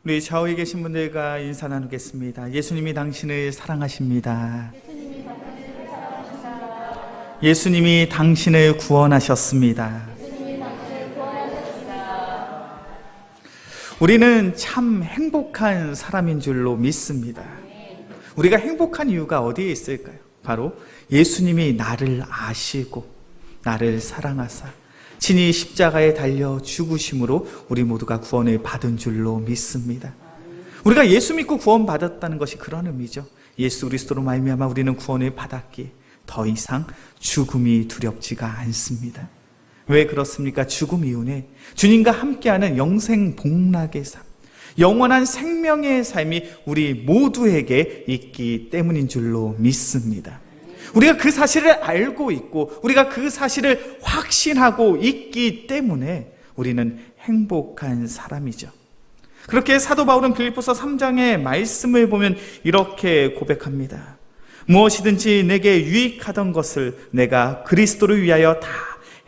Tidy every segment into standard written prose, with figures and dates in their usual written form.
우리 좌우에 계신 분들과 인사 나누겠습니다. 예수님이 당신을 사랑하십니다. 예수님이 당신을 구원하셨습니다. 우리는 참 행복한 사람인 줄로 믿습니다. 우리가 행복한 이유가 어디에 있을까요? 바로 예수님이 나를 아시고 나를 사랑하사 친히 십자가에 달려 죽으심으로 우리 모두가 구원을 받은 줄로 믿습니다. 우리가 예수 믿고 구원받았다는 것이 그런 의미죠. 예수 그리스도로 말미암아 우리는 구원을 받았기에 더 이상 죽음이 두렵지가 않습니다. 왜 그렇습니까? 죽음 이후에 주님과 함께하는 영생 복락의 삶, 영원한 생명의 삶이 우리 모두에게 있기 때문인 줄로 믿습니다. 우리가 그 사실을 알고 있고 우리가 그 사실을 확신하고 있기 때문에 우리는 행복한 사람이죠. 그렇게 사도 바울은 빌립보서 3장의 말씀을 보면 이렇게 고백합니다. 무엇이든지 내게 유익하던 것을 내가 그리스도를 위하여 다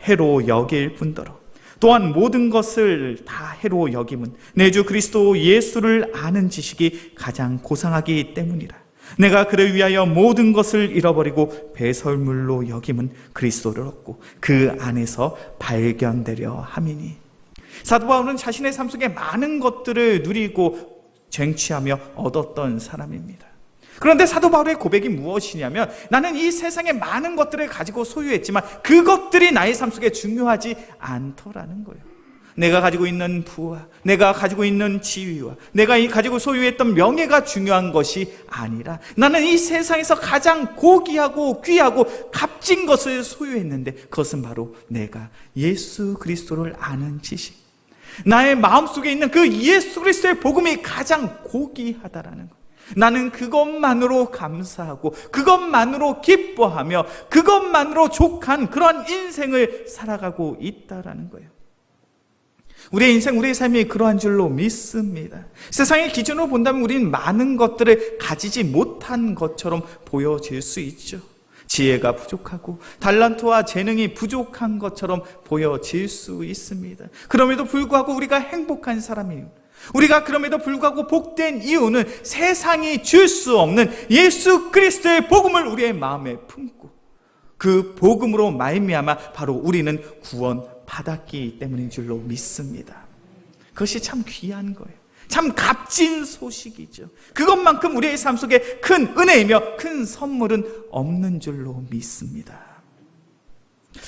해로 여길 뿐더러 또한 모든 것을 다 해로 여김은 내 주 그리스도 예수를 아는 지식이 가장 고상하기 때문이라. 내가 그를 위하여 모든 것을 잃어버리고 배설물로 여김은 그리스도를 얻고 그 안에서 발견되려 함이니. 사도 바울은 자신의 삶 속에 많은 것들을 누리고 쟁취하며 얻었던 사람입니다. 그런데 사도 바울의 고백이 무엇이냐면 나는 이 세상에 많은 것들을 가지고 소유했지만 그것들이 나의 삶 속에 중요하지 않더라는 거예요. 내가 가지고 있는 부와 내가 가지고 있는 지위와 내가 가지고 소유했던 명예가 중요한 것이 아니라 나는 이 세상에서 가장 고귀하고 귀하고 값진 것을 소유했는데 그것은 바로 내가 예수 그리스도를 아는 지식, 나의 마음속에 있는 그 예수 그리스도의 복음이 가장 고귀하다라는 거예요. 나는 그것만으로 감사하고 그것만으로 기뻐하며 그것만으로 족한 그런 인생을 살아가고 있다라는 거예요. 우리의 인생, 우리의 삶이 그러한 줄로 믿습니다. 세상의 기준으로 본다면 우리는 많은 것들을 가지지 못한 것처럼 보여질 수 있죠. 지혜가 부족하고 달란트와 재능이 부족한 것처럼 보여질 수 있습니다. 그럼에도 불구하고 우리가 행복한 사람이에요. 우리가 그럼에도 불구하고 복된 이유는 세상이 줄 수 없는 예수 그리스도의 복음을 우리의 마음에 품고 그 복음으로 말미암아 바로 우리는 구원받았기 때문인 줄로 믿습니다. 그것이 참 귀한 거예요. 참 값진 소식이죠. 그것만큼 우리의 삶 속에 큰 은혜이며 큰 선물은 없는 줄로 믿습니다.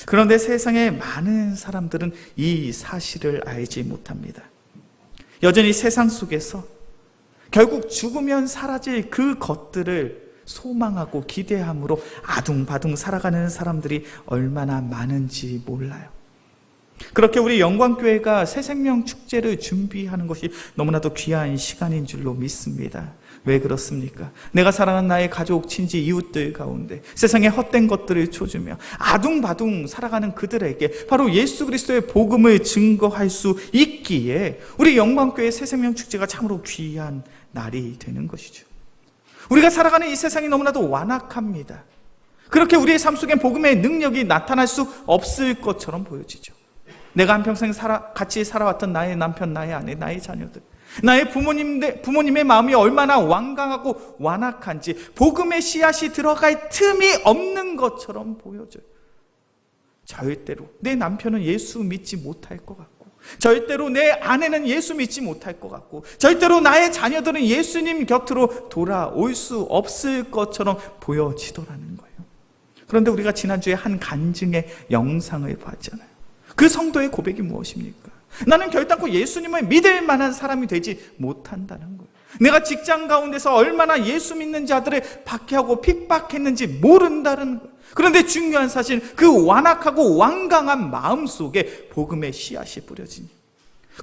그런데 세상의 많은 사람들은 이 사실을 알지 못합니다. 여전히 세상 속에서 결국 죽으면 사라질 그 것들을 소망하고 기대함으로 아둥바둥 살아가는 사람들이 얼마나 많은지 몰라요. 그렇게 우리 영광교회가 새생명 축제를 준비하는 것이 너무나도 귀한 시간인 줄로 믿습니다. 왜 그렇습니까? 내가 사랑하는 나의 가족, 친지, 이웃들 가운데 세상의 헛된 것들을 쳐주며 아둥바둥 살아가는 그들에게 바로 예수 그리스도의 복음을 증거할 수 있기에 우리 영광교회 새생명 축제가 참으로 귀한 날이 되는 것이죠. 우리가 살아가는 이 세상이 너무나도 완악합니다. 그렇게 우리의 삶 속에 복음의 능력이 나타날 수 없을 것처럼 보여지죠. 내가 한평생 같이 살아왔던 나의 남편, 나의 아내, 나의 자녀들, 나의 부모님의 마음이 얼마나 완강하고 완악한지 복음의 씨앗이 들어갈 틈이 없는 것처럼 보여져요. 절대로 내 남편은 예수 믿지 못할 것 같고 절대로 내 아내는 예수 믿지 못할 것 같고 절대로 나의 자녀들은 예수님 곁으로 돌아올 수 없을 것처럼 보여지더라는 거예요. 그런데 우리가 지난주에 한 간증의 영상을 봤잖아요. 그 성도의 고백이 무엇입니까? 나는 결단코 예수님을 믿을 만한 사람이 되지 못한다는 거예요. 내가 직장 가운데서 얼마나 예수 믿는 자들을 박해하고 핍박했는지 모른다는 거예요. 그런데 중요한 사실, 그 완악하고 완강한 마음 속에 복음의 씨앗이 뿌려지니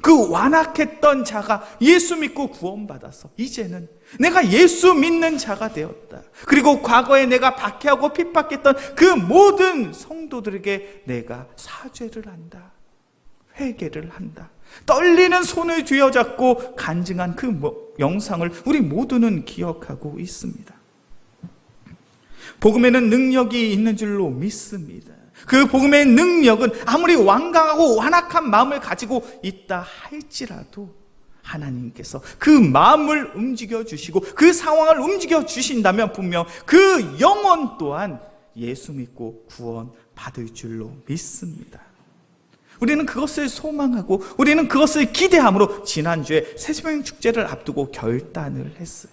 그 완악했던 자가 예수 믿고 구원받아서 이제는 내가 예수 믿는 자가 되었다. 그리고 과거에 내가 박해하고 핍박했던 그 모든 성도들에게 내가 사죄를 한다. 회개를 한다. 떨리는 손을 쥐어잡고 간증한 그 영상을 우리 모두는 기억하고 있습니다. 복음에는 능력이 있는 줄로 믿습니다. 그 복음의 능력은 아무리 완강하고 완악한 마음을 가지고 있다 할지라도 하나님께서 그 마음을 움직여 주시고 그 상황을 움직여 주신다면 분명 그 영혼 또한 예수 믿고 구원 받을 줄로 믿습니다. 우리는 그것을 소망하고 우리는 그것을 기대함으로 지난주에 새생명 축제를 앞두고 결단을 했어요.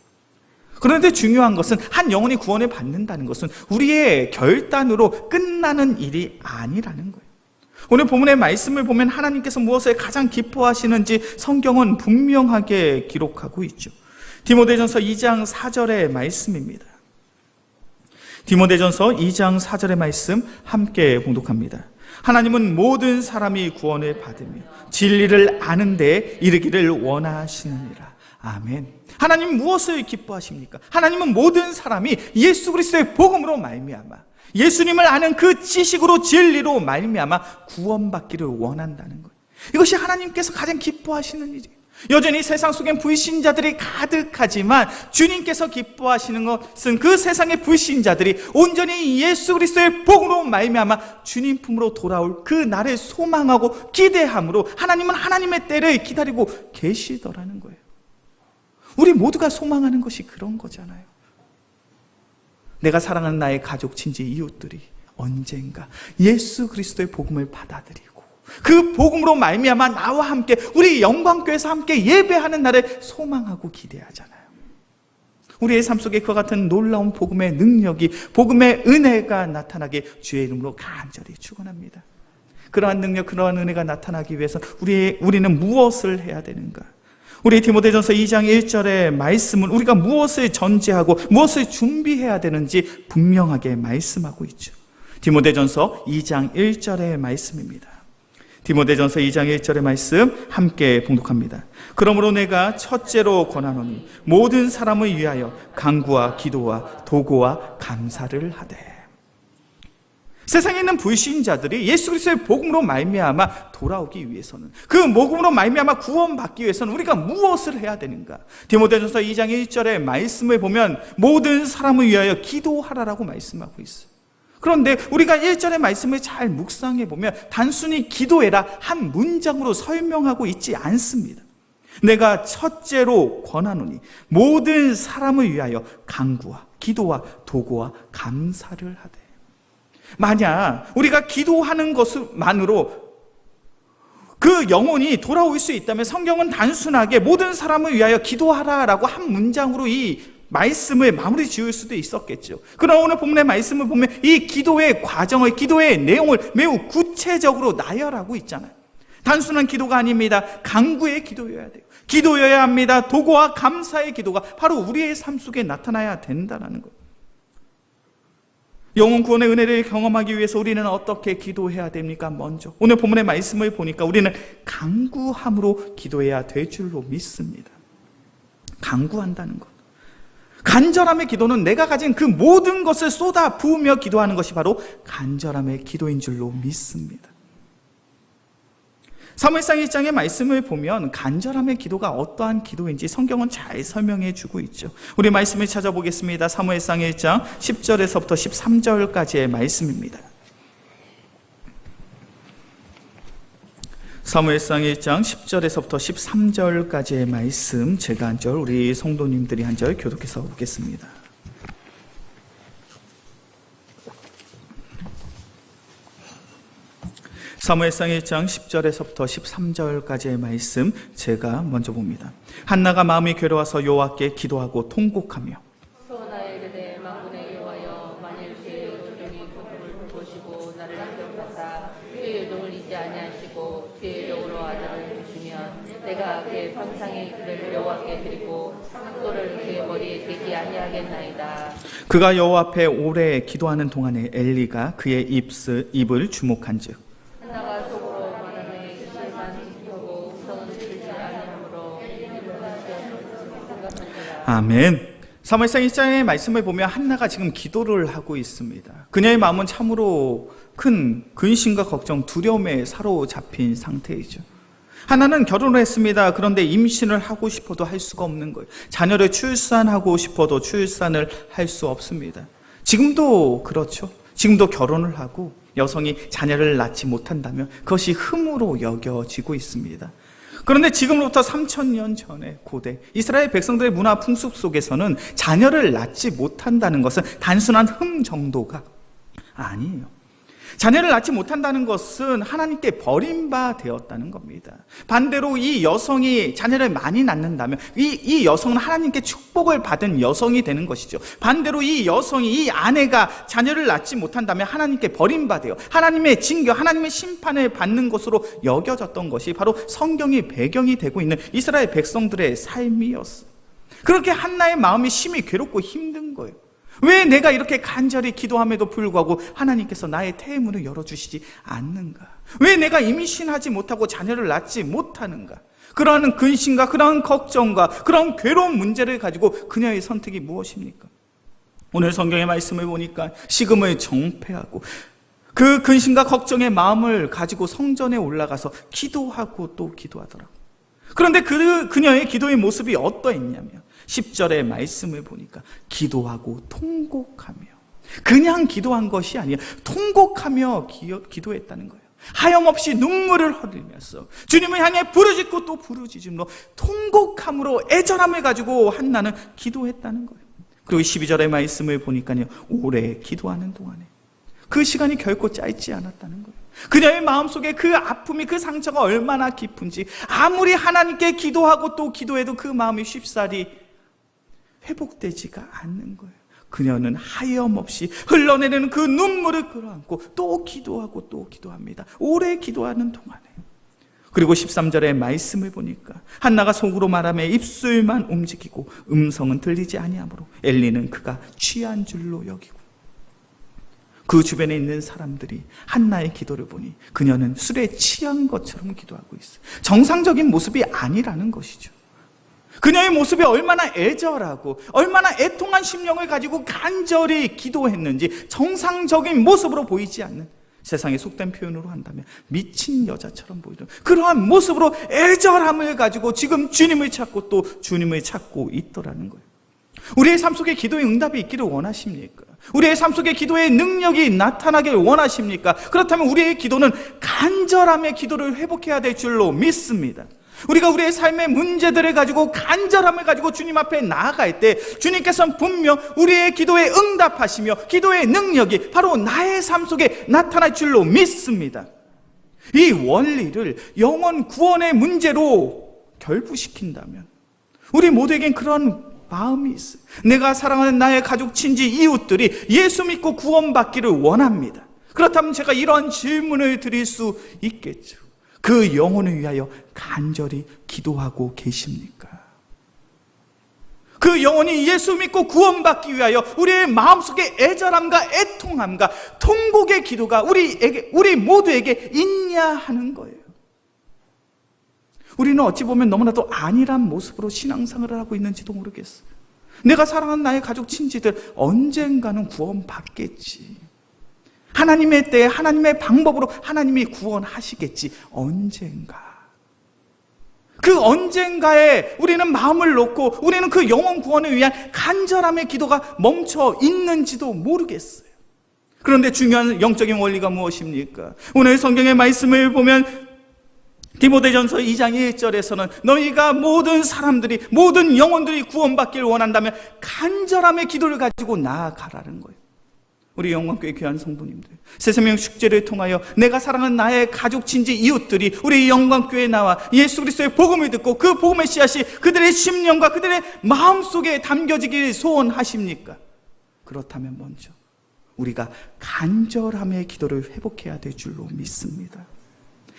그런데 중요한 것은 한 영혼이 구원을 받는다는 것은 우리의 결단으로 끝나는 일이 아니라는 거예요. 오늘 본문의 말씀을 보면 하나님께서 무엇을 가장 기뻐하시는지 성경은 분명하게 기록하고 있죠. 디모데전서 2장 4절의 말씀입니다. 디모데전서 2장 4절의 말씀 함께 봉독합니다. 하나님은 모든 사람이 구원을 받으며 진리를 아는 데 이르기를 원하시느니라. 아멘. 하나님 무엇을 기뻐하십니까? 하나님은 모든 사람이 예수 그리스도의 복음으로 말미암아 예수님을 아는 그 지식으로 진리로 말미암아 구원받기를 원한다는 거예요. 이것이 하나님께서 가장 기뻐하시는 일이에요. 여전히 세상 속엔 불신자들이 가득하지만 주님께서 기뻐하시는 것은 그 세상의 불신자들이 온전히 예수 그리스도의 복음으로 말미암아 주님 품으로 돌아올 그 날을 소망하고 기대함으로 하나님은 하나님의 때를 기다리고 계시더라는 거예요. 우리 모두가 소망하는 것이 그런 거잖아요. 내가 사랑하는 나의 가족, 친지, 이웃들이 언젠가 예수 그리스도의 복음을 받아들이고 그 복음으로 말미암아 나와 함께 우리 영광교회에서 함께 예배하는 날을 소망하고 기대하잖아요. 우리의 삶 속에 그와 같은 놀라운 복음의 능력이, 복음의 은혜가 나타나게 주의 이름으로 간절히 축원합니다. 그러한 능력, 그러한 은혜가 나타나기 위해서 우리는 무엇을 해야 되는가? 우리 디모데전서 2장 1절의 말씀은 우리가 무엇을 전제하고 무엇을 준비해야 되는지 분명하게 말씀하고 있죠. 디모데전서 2장 1절의 말씀입니다. 디모데전서 2장 1절의 말씀 함께 봉독합니다. 그러므로 내가 첫째로 권하노니 모든 사람을 위하여 간구와 기도와 도고와 감사를 하되. 세상에 있는 불신자들이 예수 그리스도의 복음으로 말미암아 돌아오기 위해서는, 그 복음으로 말미암아 구원받기 위해서는 우리가 무엇을 해야 되는가? 디모데전서 2장 1절의 말씀을 보면 모든 사람을 위하여 기도하라라고 말씀하고 있어요. 그런데 우리가 1절의 말씀을 잘 묵상해 보면 단순히 기도해라 한 문장으로 설명하고 있지 않습니다. 내가 첫째로 권하노니 모든 사람을 위하여 간구와 기도와 도고와 감사를 하되. 만약 우리가 기도하는 것만으로 그 영혼이 돌아올 수 있다면 성경은 단순하게 모든 사람을 위하여 기도하라라고 한 문장으로 이 말씀을 마무리 지을 수도 있었겠죠. 그러나 오늘 본문의 말씀을 보면 이 기도의 과정을, 기도의 내용을 매우 구체적으로 나열하고 있잖아요. 단순한 기도가 아닙니다. 간구의 기도여야 돼요. 기도여야 합니다. 도고와 감사의 기도가 바로 우리의 삶 속에 나타나야 된다는 거예요. 영혼 구원의 은혜를 경험하기 위해서 우리는 어떻게 기도해야 됩니까? 먼저 오늘 본문의 말씀을 보니까 우리는 간구함으로 기도해야 될 줄로 믿습니다. 간구한다는 것, 간절함의 기도는 내가 가진 그 모든 것을 쏟아 부으며 기도하는 것이 바로 간절함의 기도인 줄로 믿습니다. 사무엘상 1장의 말씀을 보면 간절함의 기도가 어떠한 기도인지 성경은 잘 설명해 주고 있죠. 우리 말씀을 찾아보겠습니다. 사무엘상 1장 10절에서부터 13절까지의 말씀입니다. 사무엘상 1장 10절에서부터 13절까지의 말씀, 제가 한 절, 우리 성도님들이 한 절 교독해서 보겠습니다. 사무엘상 1장 10절에서부터 13절까지의 말씀 제가 먼저 봅니다. 한나가 마음이 괴로워서 여호와께 기도하고 통곡하며 소나의 그대 만군의 여호와여, 만일 그의 요종이 고통을 보시고 나를 기억하사 그의 요종을 잊지 아니하시고 그의 영으로 아들을 주시면 내가 그의 평상에 그를 여호와께 드리고 상도를 그의 머리에 대지 아니하겠나이다. 그가 여호와 앞에 오래 기도하는 동안에 엘리가 그의 입을 주목한즉 한나가 속으로 만원의 실만 지키고 우선은 들지 아니하므로 생각하니라. 아멘. 사무엘상 1장의 말씀을 보면 한나가 지금 기도를 하고 있습니다. 그녀의 마음은 참으로 큰 근심과 걱정, 두려움에 사로잡힌 상태이죠. 하나는 결혼을 했습니다. 그런데 임신을 하고 싶어도 할 수가 없는 거예요. 자녀를 출산하고 싶어도 출산을 할 수 없습니다. 지금도 그렇죠. 지금도 결혼을 하고 여성이 자녀를 낳지 못한다면 그것이 흠으로 여겨지고 있습니다. 그런데 지금으로부터 3000년 전에 고대 이스라엘 백성들의 문화 풍습 속에서는 자녀를 낳지 못한다는 것은 단순한 흠 정도가 아니에요. 자녀를 낳지 못한다는 것은 하나님께 버림받았다는 겁니다. 반대로 이 여성이 자녀를 많이 낳는다면 이 여성은 하나님께 축복을 받은 여성이 되는 것이죠. 반대로 이 여성이, 이 아내가 자녀를 낳지 못한다면 하나님께 버림받아요. 하나님의 징계, 하나님의 심판을 받는 것으로 여겨졌던 것이 바로 성경이 배경이 되고 있는 이스라엘 백성들의 삶이었어요. 그렇게 한나의 마음이 심히 괴롭고 힘든 거예요. 왜 내가 이렇게 간절히 기도함에도 불구하고 하나님께서 나의 태문을 열어주시지 않는가? 왜 내가 임신하지 못하고 자녀를 낳지 못하는가? 그러한 근심과 그러한 걱정과 그런 괴로운 문제를 가지고 그녀의 선택이 무엇입니까? 오늘 성경의 말씀을 보니까 식음을 정폐하고 그 근심과 걱정의 마음을 가지고 성전에 올라가서 기도하고 또 기도하더라고요. 그런데 그녀의 기도의 모습이 어떠했냐면 10절의 말씀을 보니까 기도하고 통곡하며, 그냥 기도한 것이 아니라 통곡하며 기도했다는 거예요. 하염없이 눈물을 흘리면서 주님을 향해 부르짖고 또 부르짖음으로 통곡함으로 애절함을 가지고 한나는 기도했다는 거예요. 그리고 12절의 말씀을 보니까요, 오래 기도하는 동안에 그 시간이 결코 짧지 않았다는 거예요. 그녀의 마음속에 그 아픔이, 그 상처가 얼마나 깊은지 아무리 하나님께 기도하고 또 기도해도 그 마음이 쉽사리 회복되지가 않는 거예요. 그녀는 하염없이 흘러내리는 그 눈물을 끌어안고 또 기도하고 또 기도합니다. 오래 기도하는 동안에. 그리고 13절의 말씀을 보니까 한나가 속으로 말하며 입술만 움직이고 음성은 들리지 아니하므로 엘리는 그가 취한 줄로 여기고, 그 주변에 있는 사람들이 한나의 기도를 보니 그녀는 술에 취한 것처럼 기도하고 있어요. 정상적인 모습이 아니라는 것이죠. 그녀의 모습이 얼마나 애절하고 얼마나 애통한 심령을 가지고 간절히 기도했는지 정상적인 모습으로 보이지 않는, 세상의 속된 표현으로 한다면 미친 여자처럼 보이는 그러한 모습으로 애절함을 가지고 지금 주님을 찾고 또 주님을 찾고 있더라는 거예요. 우리의 삶 속에 기도의 응답이 있기를 원하십니까? 우리의 삶 속에 기도의 능력이 나타나길 원하십니까? 그렇다면 우리의 기도는 간절함의 기도를 회복해야 될 줄로 믿습니다. 우리가 우리의 삶의 문제들을 가지고 간절함을 가지고 주님 앞에 나아갈 때 주님께서는 분명 우리의 기도에 응답하시며 기도의 능력이 바로 나의 삶 속에 나타날 줄로 믿습니다. 이 원리를 영혼 구원의 문제로 결부시킨다면 우리 모두에겐 그런 마음이 있어요. 내가 사랑하는 나의 가족, 친지, 이웃들이 예수 믿고 구원받기를 원합니다. 그렇다면 제가 이런 질문을 드릴 수 있겠죠. 그 영혼을 위하여 간절히 기도하고 계십니까? 그 영혼이 예수 믿고 구원받기 위하여 우리의 마음속에 애절함과 애통함과 통곡의 기도가 우리 모두에게 있냐 하는 거예요. 우리는 어찌 보면 너무나도 안일한 모습으로 신앙생활을 하고 있는지도 모르겠어요. 내가 사랑하는 나의 가족, 친지들 언젠가는 구원받겠지. 하나님의 때에 하나님의 방법으로 하나님이 구원하시겠지. 언젠가. 그 언젠가에 우리는 마음을 놓고 우리는 그 영혼 구원을 위한 간절함의 기도가 멈춰 있는지도 모르겠어요. 그런데 중요한 영적인 원리가 무엇입니까? 오늘 성경의 말씀을 보면 디모데전서 2장 1절에서는 너희가 모든 사람들이, 모든 영혼들이 구원받기를 원한다면 간절함의 기도를 가지고 나아가라는 거예요. 우리 영광교회 귀한 성도님들, 새생명 축제를 통하여 내가 사랑하는 나의 가족, 친지, 이웃들이 우리 영광교회에 나와 예수 그리스도의 복음을 듣고 그 복음의 씨앗이 그들의 심령과 그들의 마음속에 담겨지기를 소원하십니까? 그렇다면 먼저 우리가 간절함의 기도를 회복해야 될 줄로 믿습니다.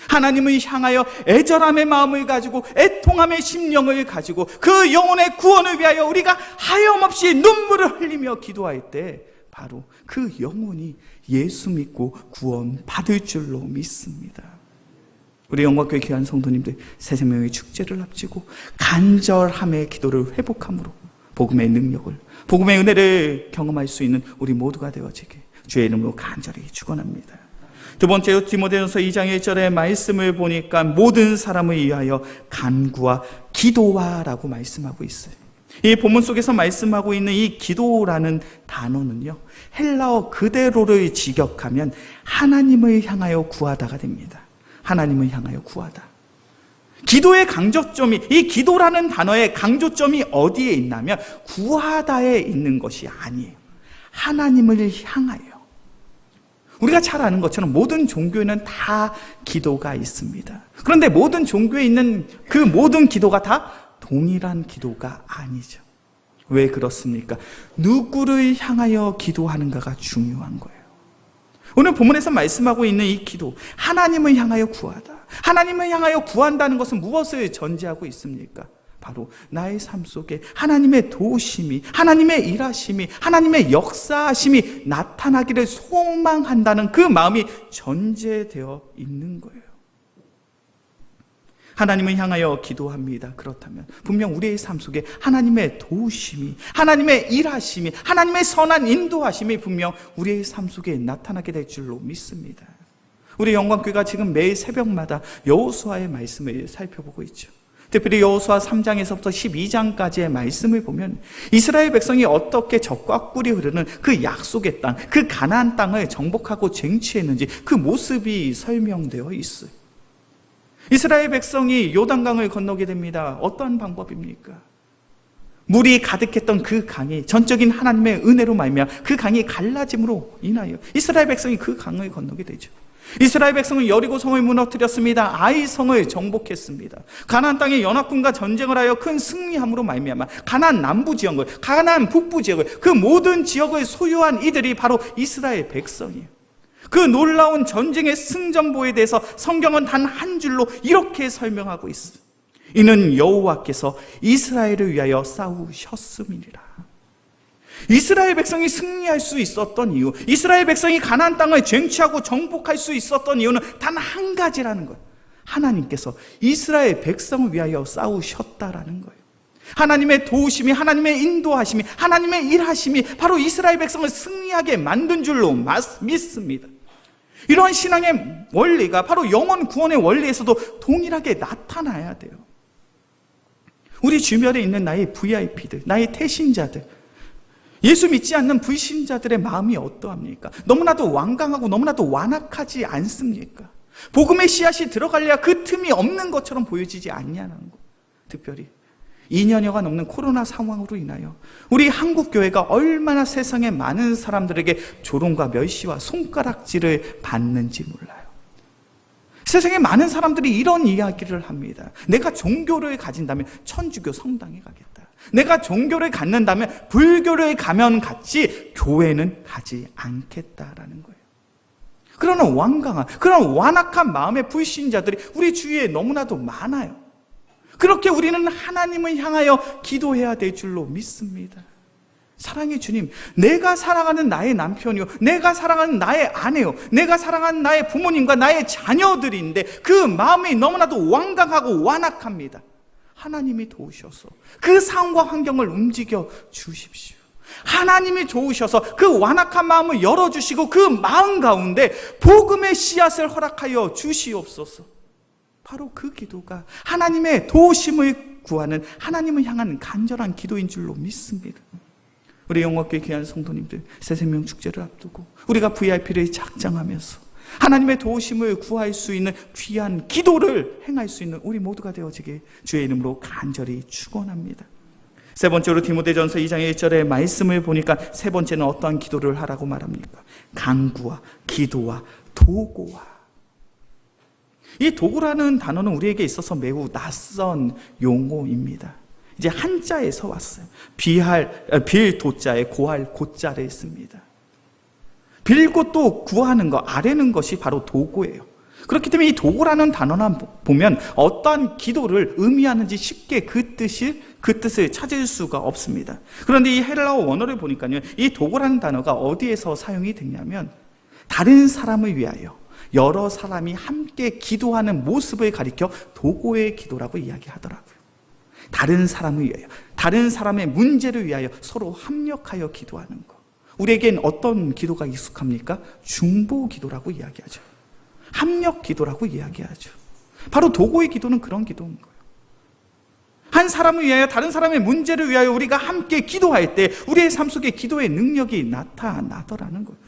하나님을 향하여 애절함의 마음을 가지고 애통함의 심령을 가지고 그 영혼의 구원을 위하여 우리가 하염없이 눈물을 흘리며 기도할 때 바로 그 영혼이 예수 믿고 구원 받을 줄로 믿습니다. 우리 영광교회 귀한 성도님들, 새생명의 축제를 앞두고 간절함의 기도를 회복함으로 복음의 능력을, 복음의 은혜를 경험할 수 있는 우리 모두가 되어지게 주의 이름으로 간절히 축원합니다. 두 번째로 디모데전서 2장 1절의 말씀을 보니까 모든 사람을 위하여 간구와 기도하라고 말씀하고 있어요. 이 본문 속에서 말씀하고 있는 이 기도라는 단어는요, 헬라어 그대로를 직역하면 하나님을 향하여 구하다가 됩니다. 하나님을 향하여 구하다. 기도의 강조점이, 이 기도라는 단어의 강조점이 어디에 있냐면 구하다에 있는 것이 아니에요. 하나님을 향하여. 우리가 잘 아는 것처럼 모든 종교에는 다 기도가 있습니다. 그런데 모든 종교에 있는 그 모든 기도가 다 동일한 기도가 아니죠. 왜 그렇습니까? 누구를 향하여 기도하는가가 중요한 거예요. 오늘 본문에서 말씀하고 있는 이 기도, 하나님을 향하여 구하다. 하나님을 향하여 구한다는 것은 무엇을 전제하고 있습니까? 바로 나의 삶 속에 하나님의 도우심이, 하나님의 일하심이, 하나님의 역사하심이 나타나기를 소망한다는 그 마음이 전제되어 있는 거예요. 하나님을 향하여 기도합니다. 그렇다면 분명 우리의 삶 속에 하나님의 도우심이, 하나님의 일하심이, 하나님의 선한 인도하심이 분명 우리의 삶 속에 나타나게 될 줄로 믿습니다. 우리 영광교회가 지금 매일 새벽마다 여호수아의 말씀을 살펴보고 있죠. 특별히 여호수아 3장에서부터 12장까지의 말씀을 보면 이스라엘 백성이 어떻게 적과 꿀이 흐르는 그 약속의 땅, 그 가나안 땅을 정복하고 쟁취했는지 그 모습이 설명되어 있어요. 이스라엘 백성이 요단강을 건너게 됩니다. 어떠한 방법입니까? 물이 가득했던 그 강이 전적인 하나님의 은혜로 말미암아 그 강이 갈라짐으로 인하여 이스라엘 백성이 그 강을 건너게 되죠. 이스라엘 백성은 여리고 성을 무너뜨렸습니다. 아이 성을 정복했습니다. 가나안 땅의 연합군과 전쟁을 하여 큰 승리함으로 말미암아 가나안 남부 지역을, 가나안 북부 지역을, 그 모든 지역을 소유한 이들이 바로 이스라엘 백성이에요. 그 놀라운 전쟁의 승전보에 대해서 성경은 단 한 줄로 이렇게 설명하고 있어요. 이는 여호와께서 이스라엘을 위하여 싸우셨음이니라. 이스라엘 백성이 승리할 수 있었던 이유, 이스라엘 백성이 가나안 땅을 쟁취하고 정복할 수 있었던 이유는 단 한 가지라는 거예요. 하나님께서 이스라엘 백성을 위하여 싸우셨다라는 거예요. 하나님의 도우심이, 하나님의 인도하심이, 하나님의 일하심이 바로 이스라엘 백성을 승리하게 만든 줄로 믿습니다. 이러한 신앙의 원리가 바로 영혼 구원의 원리에서도 동일하게 나타나야 돼요. 우리 주변에 있는 나의 VIP들, 나의 태신자들, 예수 믿지 않는 불신자들의 마음이 어떠합니까? 너무나도 완강하고 너무나도 완악하지 않습니까? 복음의 씨앗이 들어가려야 그 틈이 없는 것처럼 보여지지 않냐는 거. 특별히 2년여가 넘는 코로나 상황으로 인하여 우리 한국교회가 얼마나 세상에 많은 사람들에게 조롱과 멸시와 손가락질을 받는지 몰라요. 세상에 많은 사람들이 이런 이야기를 합니다. 내가 종교를 가진다면 천주교 성당에 가겠다. 내가 종교를 갖는다면 불교를 가면 같이 교회는 가지 않겠다라는 거예요. 그러나 완강한, 그런 완악한 마음의 불신자들이 우리 주위에 너무나도 많아요. 그렇게 우리는 하나님을 향하여 기도해야 될 줄로 믿습니다. 사랑의 주님, 내가 사랑하는 나의 남편이요, 내가 사랑하는 나의 아내요, 내가 사랑하는 나의 부모님과 나의 자녀들인데 그 마음이 너무나도 완강하고 완악합니다. 하나님이 도우셔서 그 상황과 환경을 움직여 주십시오. 하나님이 도우셔서 그 완악한 마음을 열어주시고 그 마음 가운데 복음의 씨앗을 허락하여 주시옵소서. 바로 그 기도가 하나님의 도우심을 구하는, 하나님을 향한 간절한 기도인 줄로 믿습니다. 우리 영광교회 귀한 성도님들, 새생명 축제를 앞두고 우리가 VIP를 작정하면서 하나님의 도우심을 구할 수 있는 귀한 기도를 행할 수 있는 우리 모두가 되어지길 주의 이름으로 간절히 축원합니다. 세 번째로 디모데전서 2장 1절의 말씀을 보니까 세 번째는 어떠한 기도를 하라고 말합니까? 간구와 기도와 도고와. 이 도구라는 단어는 우리에게 있어서 매우 낯선 용어입니다. 이제 한자에서 왔어요. 빌 도자에 고할 고자를 씁니다. 빌고 또 구하는 것, 아뢰는 것이 바로 도구예요. 그렇기 때문에 이 도구라는 단어만 보면 어떠한 기도를 의미하는지 쉽게 그 뜻을 찾을 수가 없습니다. 그런데 이 헬라어 원어를 보니까요, 이 도구라는 단어가 어디에서 사용이 됐냐면 다른 사람을 위하여 여러 사람이 함께 기도하는 모습을 가리켜 도고의 기도라고 이야기하더라고요. 다른 사람을 위하여, 다른 사람의 문제를 위하여 서로 합력하여 기도하는 것. 우리에겐 어떤 기도가 익숙합니까? 중보 기도라고 이야기하죠. 합력 기도라고 이야기하죠. 바로 도고의 기도는 그런 기도인 거예요. 한 사람을 위하여, 다른 사람의 문제를 위하여 우리가 함께 기도할 때 우리의 삶 속에 기도의 능력이 나타나더라는 거예요.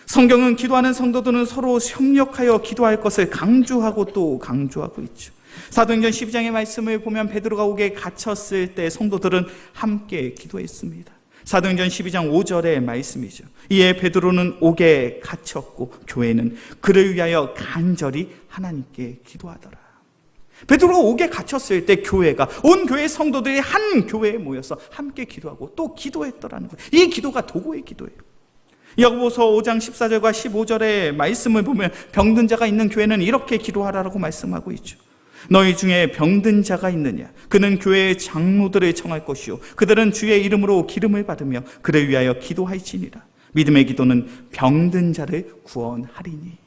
성경은 기도하는 성도들은 서로 협력하여 기도할 것을 강조하고 또 강조하고 있죠. 사도행전 12장의 말씀을 보면 베드로가 옥에 갇혔을 때 성도들은 함께 기도했습니다. 사도행전 12장 5절의 말씀이죠. 이에 베드로는 옥에 갇혔고 교회는 그를 위하여 간절히 하나님께 기도하더라. 베드로가 옥에 갇혔을 때 교회가, 온 교회 성도들이 한 교회에 모여서 함께 기도하고 또 기도했더라는 거예요. 이 기도가 도고의 기도예요. 야고보서 5장 14절과 15절의 말씀을 보면 병든 자가 있는 교회는 이렇게 기도하라고 말씀하고 있죠. 너희 중에 병든 자가 있느냐? 그는 교회의 장로들을 청할 것이요 그들은 주의 이름으로 기름을 받으며 그를 위하여 기도할지니라. 믿음의 기도는 병든 자를 구원하리니.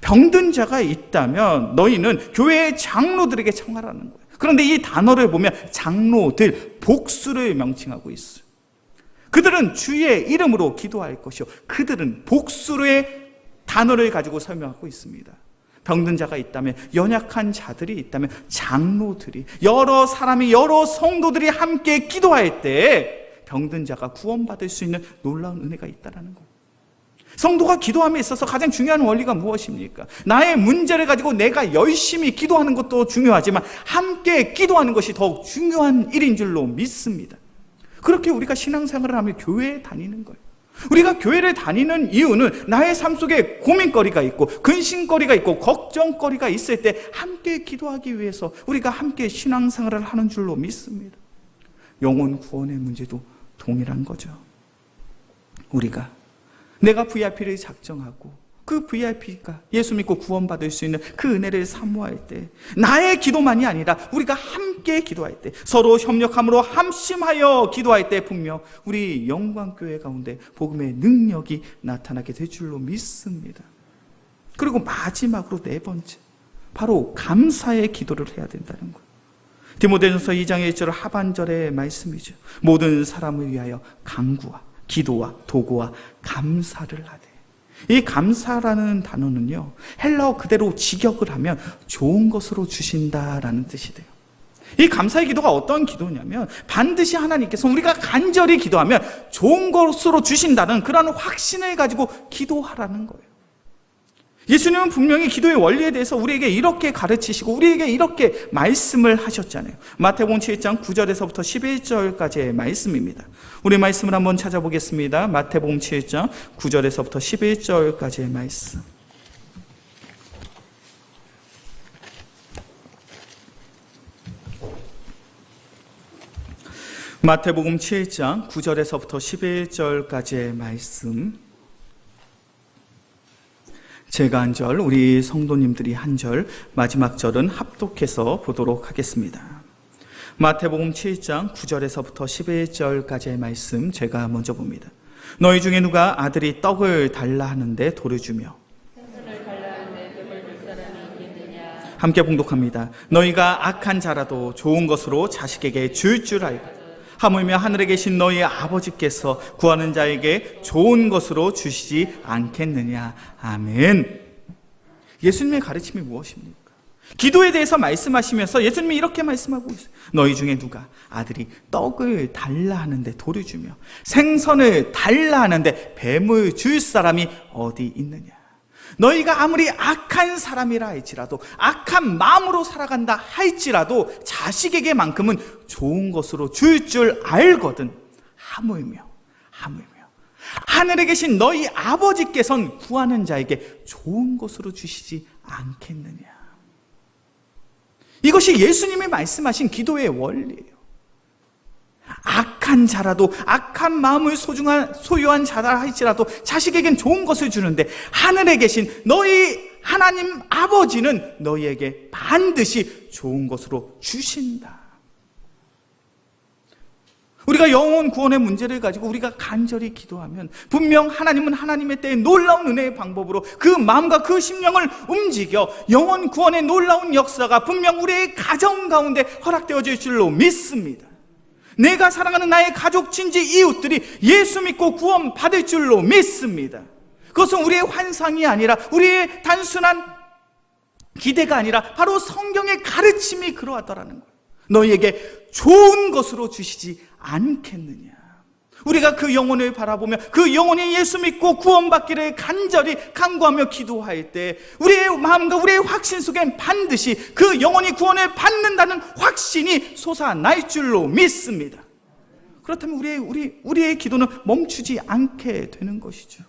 병든 자가 있다면 너희는 교회의 장로들에게 청하라는 거예요. 그런데 이 단어를 보면 장로들, 복수를 명칭하고 있어요. 그들은 주의 이름으로 기도할 것이요 그들은 복수의 단어를 가지고 설명하고 있습니다. 병든 자가 있다면, 연약한 자들이 있다면 장로들이, 여러 사람이, 여러 성도들이 함께 기도할 때 병든 자가 구원받을 수 있는 놀라운 은혜가 있다는 거. 성도가 기도함에 있어서 가장 중요한 원리가 무엇입니까? 나의 문제를 가지고 내가 열심히 기도하는 것도 중요하지만 함께 기도하는 것이 더욱 중요한 일인 줄로 믿습니다. 그렇게 우리가 신앙생활을 하며 교회에 다니는 거예요. 우리가 교회를 다니는 이유는 나의 삶 속에 고민거리가 있고 근심거리가 있고 걱정거리가 있을 때 함께 기도하기 위해서 우리가 함께 신앙생활을 하는 줄로 믿습니다. 영혼 구원의 문제도 동일한 거죠. 내가 VIP를 작정하고 그 VIP가 예수 믿고 구원받을 수 있는 그 은혜를 사모할 때, 나의 기도만이 아니라 우리가 함께 기도할 때, 서로 협력함으로 함심하여 기도할 때 분명 우리 영광교회 가운데 복음의 능력이 나타나게 될 줄로 믿습니다. 그리고 마지막으로 네 번째, 바로 감사의 기도를 해야 된다는 거예요. 디모데전서 2장 1절 하반절의 말씀이죠. 모든 사람을 위하여 간구와 기도와 도구와 감사를 하되. 이 감사라는 단어는요, 헬라어 그대로 직역을 하면 좋은 것으로 주신다라는 뜻이 돼요. 이 감사의 기도가 어떤 기도냐면 반드시 하나님께서 우리가 간절히 기도하면 좋은 것으로 주신다는 그런 확신을 가지고 기도하라는 거예요. 예수님은 분명히 기도의 원리에 대해서 우리에게 이렇게 가르치시고 우리에게 이렇게 말씀을 하셨잖아요. 마태복음 7장 9절에서부터 11절까지의 말씀입니다. 우리 말씀을 한번 찾아보겠습니다. 마태복음 7장 9절에서부터 11절까지의 말씀. 마태복음 7장 9절에서부터 11절까지의 말씀. 제가 한 절, 우리 성도님들이 한 절, 마지막 절은 합독해서 보도록 하겠습니다. 마태복음 7장 9절에서부터 11절까지의 말씀 제가 먼저 봅니다. 너희 중에 누가 아들이 떡을 달라 하는데 돌을 주며 함께 봉독합니다. 너희가 악한 자라도 좋은 것으로 자식에게 줄 알고 하물며 하늘에 계신 너희 아버지께서 구하는 자에게 좋은 것으로 주시지 않겠느냐. 아멘. 예수님의 가르침이 무엇입니까? 기도에 대해서 말씀하시면서 예수님이 이렇게 말씀하고 있어요. 너희 중에 누가 아들이 떡을 달라 하는데 돌을 주며 생선을 달라 하는데 뱀을 줄 사람이 어디 있느냐. 너희가 아무리 악한 사람이라 할지라도, 악한 마음으로 살아간다 할지라도 자식에게만큼은 좋은 것으로 줄 알거든. 하물며 하늘에 계신 너희 아버지께서는 구하는 자에게 좋은 것으로 주시지 않겠느냐. 이것이 예수님이 말씀하신 기도의 원리예요. 악한 자라도, 악한 마음을 소유한 자라 할지라도 자식에겐 좋은 것을 주는데 하늘에 계신 너희 하나님 아버지는 너희에게 반드시 좋은 것으로 주신다. 우리가 영혼 구원의 문제를 가지고 우리가 간절히 기도하면 분명 하나님은 하나님의 때에 놀라운 은혜의 방법으로 그 마음과 그 심령을 움직여 영혼 구원의 놀라운 역사가 분명 우리의 가정 가운데 허락되어질 줄로 믿습니다. 내가 사랑하는 나의 가족, 친지, 이웃들이 예수 믿고 구원 받을 줄로 믿습니다. 그것은 우리의 환상이 아니라, 우리의 단순한 기대가 아니라 바로 성경의 가르침이 그러하더라는 거예요. 너희에게 좋은 것으로 주시지 않겠느냐. 우리가 그 영혼을 바라보며 그 영혼이 예수 믿고 구원받기를 간절히 간구하며 기도할 때 우리의 마음과 우리의 확신 속엔 반드시 그 영혼이 구원을 받는다는 확신이 솟아날 줄로 믿습니다. 그렇다면 우리의 기도는 멈추지 않게 되는 것이죠.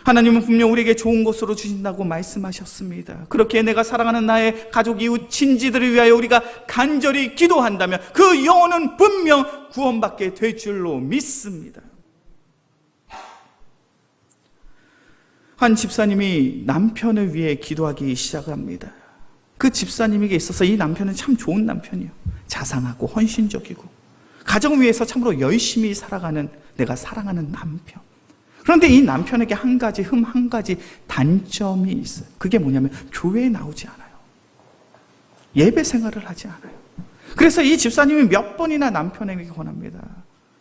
하나님은 분명 우리에게 좋은 것으로 주신다고 말씀하셨습니다. 그렇게 내가 사랑하는 나의 가족, 이웃, 친지들을 위하여 우리가 간절히 기도한다면 그 영혼은 분명 구원받게 될 줄로 믿습니다. 한 집사님이 남편을 위해 기도하기 시작합니다. 그 집사님에게 있어서 이 남편은 참 좋은 남편이에요. 자상하고 헌신적이고 가정 위해서 참으로 열심히 살아가는 내가 사랑하는 남편. 그런데 이 남편에게 한 가지 단점이 있어요. 그게 뭐냐면 교회에 나오지 않아요. 예배 생활을 하지 않아요. 그래서 이 집사님이 몇 번이나 남편에게 권합니다.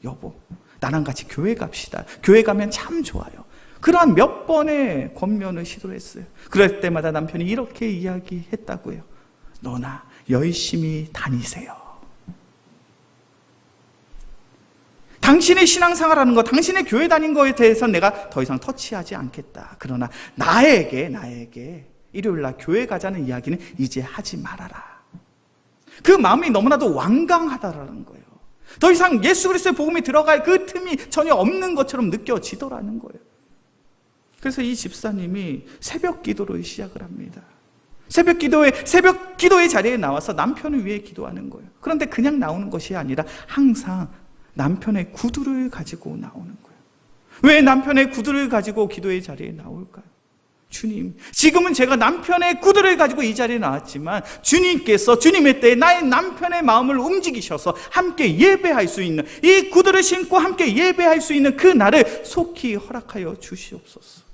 여보, 나랑 같이 교회 갑시다. 교회 가면 참 좋아요. 그러한 몇 번의 권면을 시도했어요. 그럴 때마다 남편이 이렇게 이야기했다고요. 너나 열심히 다니세요. 당신의 신앙생활하는 것, 당신의 교회 다닌 것에 대해서는 내가 더 이상 터치하지 않겠다. 그러나 나에게 일요일날 교회 가자는 이야기는 이제 하지 말아라. 그 마음이 너무나도 완강하다라는 거예요. 더 이상 예수 그리스도의 복음이 들어갈 그 틈이 전혀 없는 것처럼 느껴지더라는 거예요. 그래서 이 집사님이 새벽 기도를 시작을 합니다. 새벽 기도의 자리에 나와서 남편을 위해 기도하는 거예요. 그런데 그냥 나오는 것이 아니라 항상 남편의 구두를 가지고 나오는 거예요. 왜 남편의 구두를 가지고 기도의 자리에 나올까요? 주님, 지금은 제가 남편의 구두를 가지고 이 자리에 나왔지만 주님께서 주님의 때에 나의 남편의 마음을 움직이셔서 함께 예배할 수 있는, 이 구두를 신고 함께 예배할 수 있는 그 날을 속히 허락하여 주시옵소서.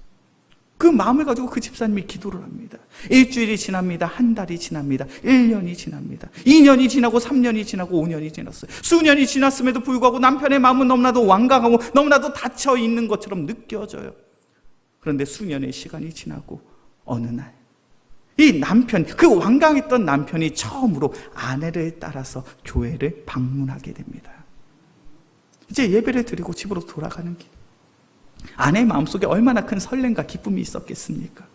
그 마음을 가지고 그 집사님이 기도를 합니다. 일주일이 지납니다. 한 달이 지납니다. 1년이 지납니다. 2년이 지나고 3년이 지나고 5년이 지났어요. 수년이 지났음에도 불구하고 남편의 마음은 너무나도 완강하고 너무나도 닫혀 있는 것처럼 느껴져요. 그런데 수년의 시간이 지나고 어느 날 이 남편, 그 완강했던 남편이 처음으로 아내를 따라서 교회를 방문하게 됩니다. 이제 예배를 드리고 집으로 돌아가는 길. 아내의 마음속에 얼마나 큰 설렘과 기쁨이 있었겠습니까?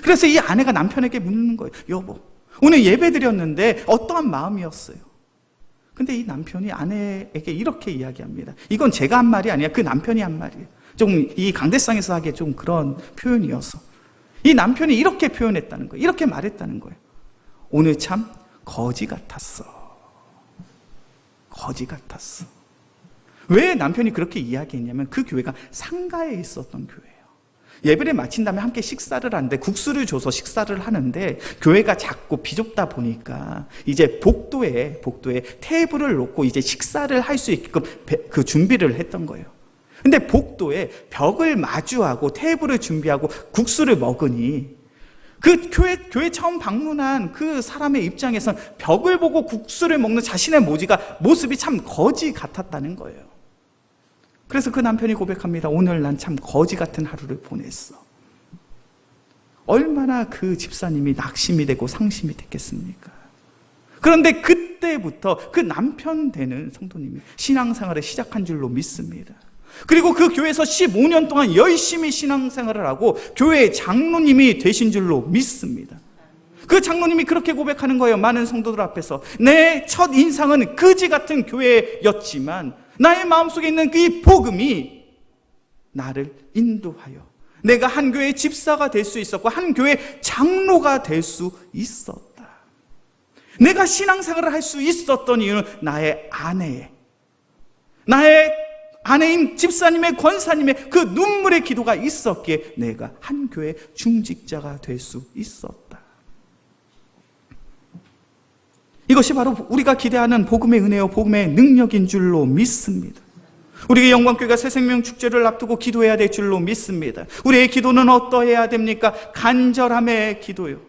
그래서 이 아내가 남편에게 묻는 거예요. 여보, 오늘 예배 드렸는데 어떠한 마음이었어요? 근데 이 남편이 아내에게 이렇게 이야기합니다. 이건 제가 한 말이 아니라 그 남편이 한 말이에요. 좀 이 강대상에서 하기에 좀 그런 표현이어서 이 남편이 이렇게 표현했다는 거예요. 이렇게 말했다는 거예요. 오늘 참 거지 같았어. 거지 같았어. 왜 남편이 그렇게 이야기했냐면 그 교회가 상가에 있었던 교회예요. 예배를 마친 다음에 함께 식사를 하는데 국수를 줘서 식사를 하는데 교회가 작고 비좁다 보니까 이제 복도에 테이블을 놓고 이제 식사를 할 수 있게끔 그 준비를 했던 거예요. 근데 복도에 벽을 마주하고 테이블을 준비하고 국수를 먹으니 그 교회 처음 방문한 그 사람의 입장에선 벽을 보고 국수를 먹는 자신의 모습이 참 거지 같았다는 거예요. 그래서 그 남편이 고백합니다. 오늘 난 참 거지 같은 하루를 보냈어. 얼마나 그 집사님이 낙심이 되고 상심이 됐겠습니까? 그런데 그때부터 그 남편 되는 성도님이 신앙생활을 시작한 줄로 믿습니다. 그리고 그 교회에서 15년 동안 열심히 신앙생활을 하고 교회의 장로님이 되신 줄로 믿습니다. 그 장로님이 그렇게 고백하는 거예요. 많은 성도들 앞에서. 내 첫 인상은 거지 같은 교회였지만 나의 마음속에 있는 그 복음이 나를 인도하여 내가 한 교회의 집사가 될 수 있었고 한 교회의 장로가 될 수 있었다. 내가 신앙생활을 할 수 있었던 이유는 나의 아내인 집사님의 권사님의 그 눈물의 기도가 있었기에 내가 한 교회의 중직자가 될 수 있었다. 이것이 바로 우리가 기대하는 복음의 은혜요 복음의 능력인 줄로 믿습니다. 우리의 영광교회가 새생명 축제를 앞두고 기도해야 될 줄로 믿습니다. 우리의 기도는 어떠해야 됩니까? 간절함의 기도요,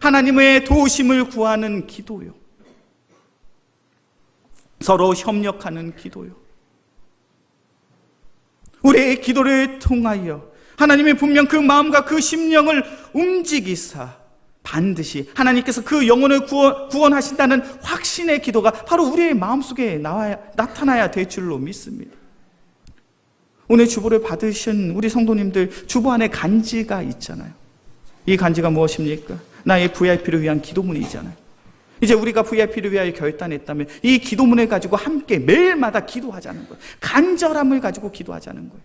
하나님의 도우심을 구하는 기도요, 서로 협력하는 기도요. 우리의 기도를 통하여 하나님이 분명 그 마음과 그 심령을 움직이사 반드시 하나님께서 그 영혼을 구원하신다는 확신의 기도가 바로 우리의 마음속에 나타나야 될 줄로 믿습니다. 오늘 주보를 받으신 우리 성도님들, 주보 안에 간지가 있잖아요. 이 간지가 무엇입니까? 나의 VIP를 위한 기도문이잖아요. 이제 우리가 VIP를 위하여 결단했다면 이 기도문을 가지고 함께 매일마다 기도하자는 거예요. 간절함을 가지고 기도하자는 거예요.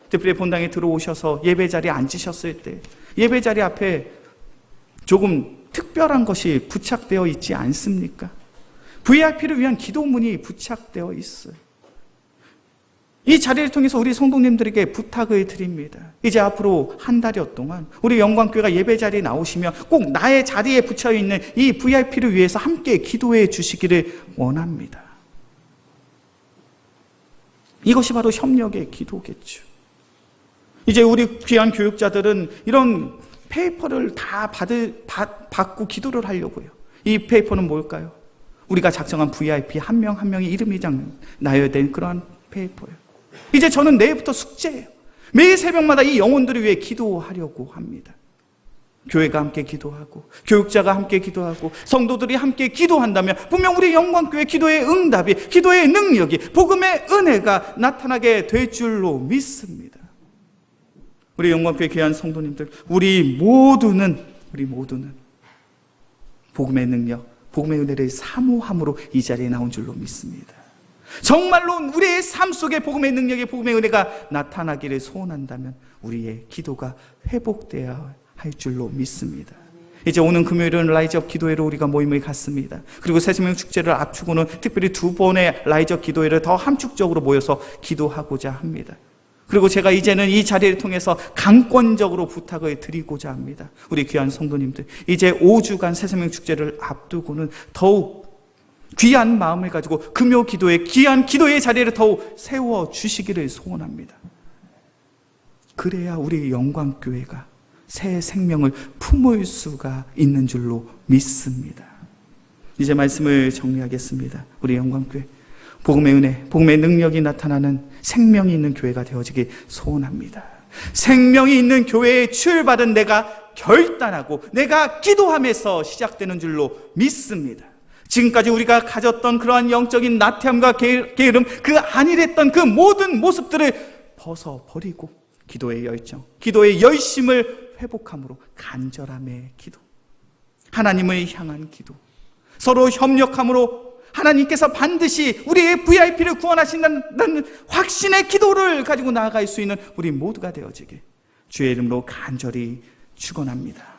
특별히 본당에 들어오셔서 예배 자리에 앉으셨을 때 예배 자리 앞에 조금 특별한 것이 부착되어 있지 않습니까? VIP를 위한 기도문이 부착되어 있어요. 이 자리를 통해서 우리 성도님들에게 부탁을 드립니다. 이제 앞으로 한 달여 동안 우리 영광교회가 예배 자리에 나오시면 꼭 나의 자리에 붙여있는 이 VIP를 위해서 함께 기도해 주시기를 원합니다. 이것이 바로 협력의 기도겠죠. 이제 우리 귀한 교육자들은 이런 페이퍼를 다 받고 기도를 하려고 해요. 이 페이퍼는 뭘까요? 우리가 작성한 VIP 한 명 한 명의 이름이 나야 될 그러한 페이퍼예요. 이제 저는 내일부터 숙제예요. 매일 새벽마다 이 영혼들을 위해 기도하려고 합니다. 교회가 함께 기도하고 교육자가 함께 기도하고 성도들이 함께 기도한다면 분명 우리 영광교회 기도의 응답이, 기도의 능력이, 복음의 은혜가 나타나게 될 줄로 믿습니다. 우리 영광교회 귀한 성도님들, 우리 모두는 복음의 능력, 복음의 은혜를 사모함으로 이 자리에 나온 줄로 믿습니다. 정말로 우리의 삶 속에 복음의 능력이, 복음의 은혜가 나타나기를 소원한다면 우리의 기도가 회복되어야 할 줄로 믿습니다. 이제 오는 금요일은 라이즈업 기도회로 우리가 모임을 갖습니다. 그리고 새생명 축제를 앞두고는 특별히 2번의 라이즈업 기도회를 더 함축적으로 모여서 기도하고자 합니다. 그리고 제가 이제는 이 자리를 통해서 강권적으로 부탁을 드리고자 합니다. 우리 귀한 성도님들, 이제 5주간 새생명 축제를 앞두고는 더욱 귀한 마음을 가지고 금요 기도의 귀한 기도의 자리를 더욱 세워주시기를 소원합니다. 그래야 우리 영광교회가 새 생명을 품을 수가 있는 줄로 믿습니다. 이제 말씀을 정리하겠습니다. 우리 영광교회 복음의 은혜, 복음의 능력이 나타나는 생명이 있는 교회가 되어지기 소원합니다. 생명이 있는 교회의 출발은 내가 결단하고 내가 기도함에서 시작되는 줄로 믿습니다. 지금까지 우리가 가졌던 그러한 영적인 나태함과 게으름, 그 안일했던 그 모든 모습들을 벗어버리고 기도의 열정, 기도의 열심을 회복함으로 간절함의 기도, 하나님을 향한 기도, 서로 협력함으로 하나님께서 반드시 우리의 VIP를 구원하신다는 확신의 기도를 가지고 나아갈 수 있는 우리 모두가 되어지게 주의 이름으로 간절히 축원합니다.